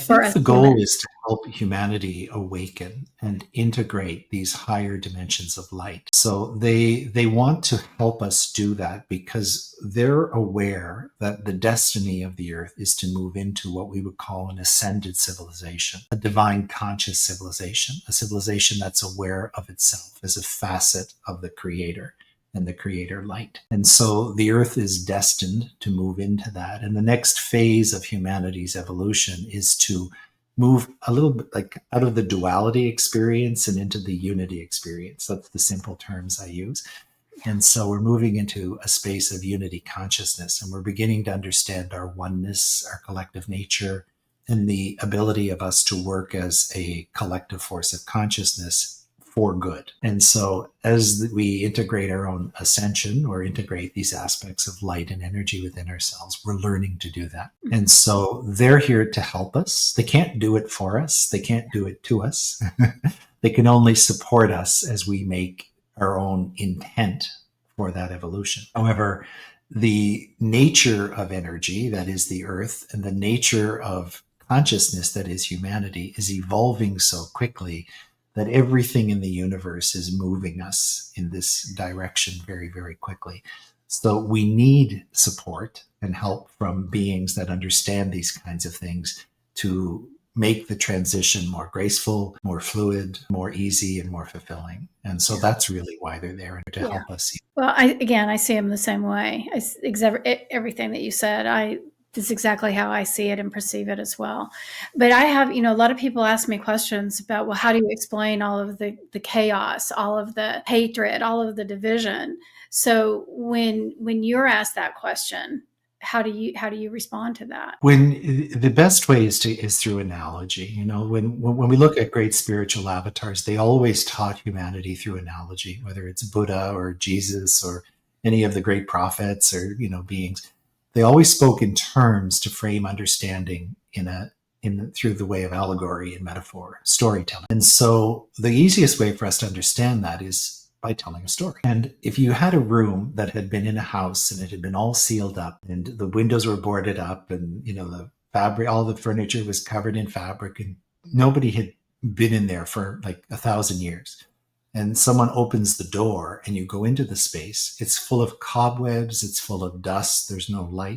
for think us the goal humans? is to help humanity awaken and integrate these higher dimensions of light. So they want to help us do that because they're aware that the destiny of the earth is to move into what we would call an ascended civilization, a divine conscious civilization, a civilization that's aware of itself as a facet of the creator and the creator light. And so the earth is destined to move into that. And the next phase of humanity's evolution is to move a little bit like out of the duality experience and into the unity experience. That's the simple terms I use. And so we're moving into a space of unity consciousness, and we're beginning to understand our oneness, our collective nature, and the ability of us to work as a collective force of consciousness for good. And so as we integrate our own ascension or integrate these aspects of light and energy within ourselves, we're learning to do that. And so they're here to help us. They can't do it for us. They can't do it to us. They can only support us as we make our own intent for that evolution. However, the nature of energy, that is the earth, and the nature of consciousness, that is humanity, is evolving so quickly that everything in the universe is moving us in this direction very, very quickly. So we need support and help from beings that understand these kinds of things to make the transition more graceful, more fluid, more easy, and more fulfilling. And so that's really why they're there, to help us. Well, I see them the same way. Everything that you said, this is exactly how I see it and perceive it as well. But I have, a lot of people ask me questions about, well, how do you explain all of the chaos, all of the hatred, all of the division? So when you're asked that question, how do you respond to that? When the best way is through analogy. When we look at great spiritual avatars, they always taught humanity through analogy, whether it's Buddha or Jesus or any of the great prophets or beings. They always spoke in terms to frame understanding through the way of allegory and metaphor, storytelling. And so the easiest way for us to understand that is by telling a story. And if you had a room that had been in a house and it had been all sealed up and the windows were boarded up and the fabric, all the furniture was covered in fabric and nobody had been in there for like 1,000 years, and someone opens the door and you go into the space, it's full of cobwebs, it's full of dust, there's no light.